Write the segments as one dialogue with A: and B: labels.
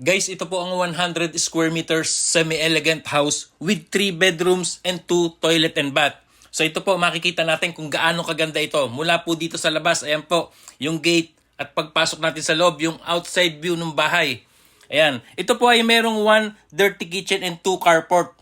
A: Guys, ito po ang 100 square meters semi-elegant house with 3 bedrooms and 2 toilet and bath. So ito po, makikita natin kung gaano kaganda ito. Mula po dito sa labas, ayan po, yung gate at pagpasok natin sa loob, yung outside view ng bahay. Ayan, ito po ay merong 1 dirty kitchen and 2 carport.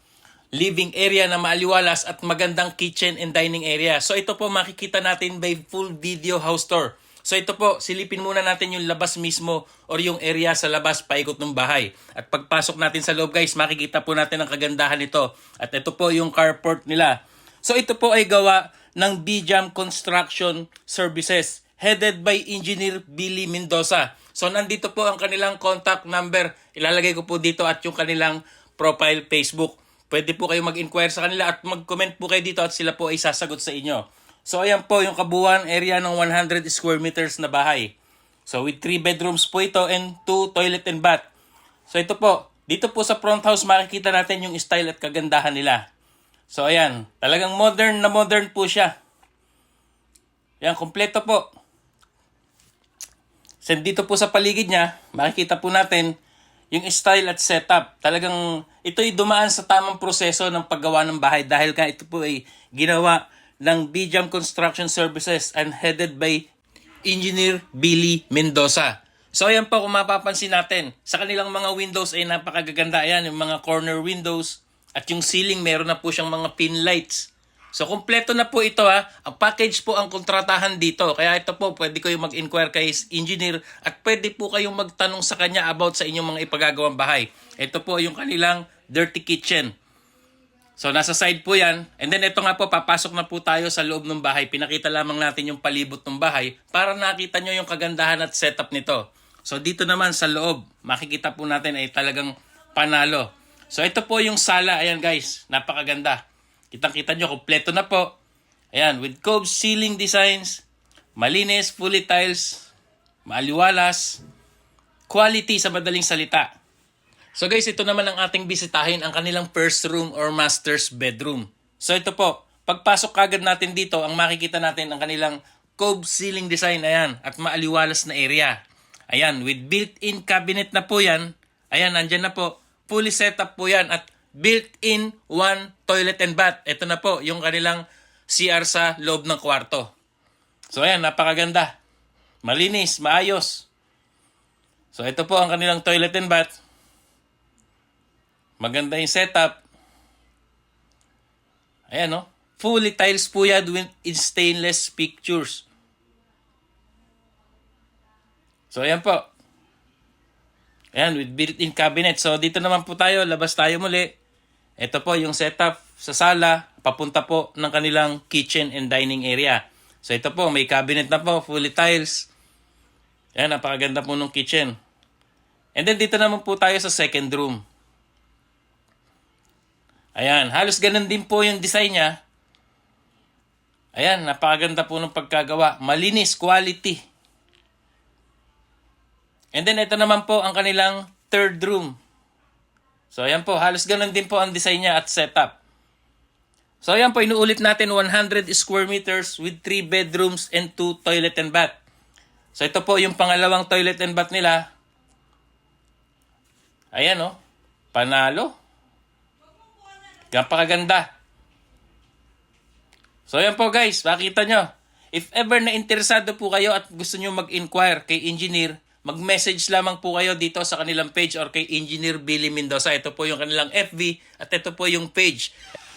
A: Living area na maaliwalas at magandang kitchen and dining area. So ito po makikita natin by full video house tour. So ito po, silipin muna natin yung labas mismo or yung area sa labas paikot ng bahay. At pagpasok natin sa loob guys, makikita po natin ang kagandahan nito. At ito po yung carport nila. So ito po ay gawa ng BJAM Construction Services headed by Engineer Billy Mendoza. So nandito po ang kanilang contact number. Ilalagay ko po dito at yung kanilang profile Facebook. Pwede po kayo mag-inquire sa kanila at mag-comment po kayo dito at sila po ay sasagot sa inyo. So ayan po yung kabuuan area ng 100 square meters na bahay. So with 3 bedrooms po ito and 2 toilet and bath. So ito po, dito po sa front house makikita natin yung style at kagandahan nila. So ayan, talagang modern na modern po siya. Ayan, kompleto po. So dito po sa paligid niya, makikita po natin yung style at setup. Talagang ito'y dumaan sa tamang proseso ng paggawa ng bahay dahil ka ito po ay ginawa ng BJAM Construction Services and headed by Engineer Billy Mendoza. So ayan po kung mapapansin natin, sa kanilang mga windows ay napakagaganda. Ayan, yung mga corner windows at yung ceiling meron na po siyang mga pin lights. So kompleto na po ito ha. Ang package po ang kontratahan dito. Kaya ito po, pwede kayong mag-inquire kay engineer at pwede po kayong magtanong sa kanya about sa inyong mga ipagagawang bahay. Ito po yung kanilang dirty kitchen. So nasa side po yan. And then ito nga po, papasok na po tayo sa loob ng bahay. Pinakita lamang natin yung palibot ng bahay para nakita nyo yung kagandahan at setup nito. So dito naman sa loob, makikita po natin ay talagang panalo. So ito po yung sala. Ayan guys, napakaganda. Kitang-kita nyo, kompleto na po. Ayan, with cove ceiling designs, malinis, fully tiles, maaliwalas, quality sa madaling salita. So guys, ito naman ang ating bisitahin, ang kanilang first room or master's bedroom. So ito po, pagpasok kagad natin dito, ang makikita natin ang kanilang cove ceiling design, ayan, at maaliwalas na area. Ayan, with built-in cabinet na po yan. Ayan, nandyan na po. Fully setup po yan at built-in 1 toilet and bath. Ito na po yung kanilang CR sa loob ng kwarto. So ayan, napakaganda. Malinis, maayos. So ito po ang kanilang toilet and bath. Maganda yung setup. Ayan no. Fully tiles po yan with stainless pictures. So ayan po. Ayan, with built-in cabinet. So dito naman po tayo, labas tayo muli. Ito po yung setup sa sala, papunta po ng kanilang kitchen and dining area. So ito po, may cabinet na po, fully tiles. Ayan, napakaganda po ng kitchen. And then dito naman po tayo sa second room. Ayan, halos ganun din po yung design niya. Ayan, napakaganda po ng pagkagawa. Malinis, quality. And then ito naman po ang kanilang third room. So ayan po, halos ganun din po ang design niya at setup. So ayan po, inuulit natin 100 square meters with 3 bedrooms and 2 toilet and bath. So ito po yung pangalawang toilet and bath nila. Ayan o, panalo. Napakaganda. So ayan po guys, makita nyo. If ever na interesado po kayo at gusto nyo mag-inquire kay engineer, mag-message lamang po kayo dito sa kanilang page or kay Engineer Billy Mendoza. Ito po yung kanilang FB at ito po yung page.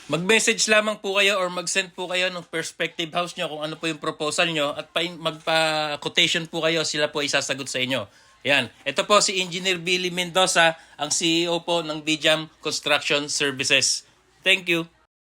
A: Mag-message lamang po kayo or mag-send po kayo ng perspective house nyo kung ano po yung proposal nyo at magpa-quotation po kayo, sila po isasagot sa inyo. Yan. Ito po si Engineer Billy Mendoza, ang CEO po ng BJAM Construction Services. Thank you.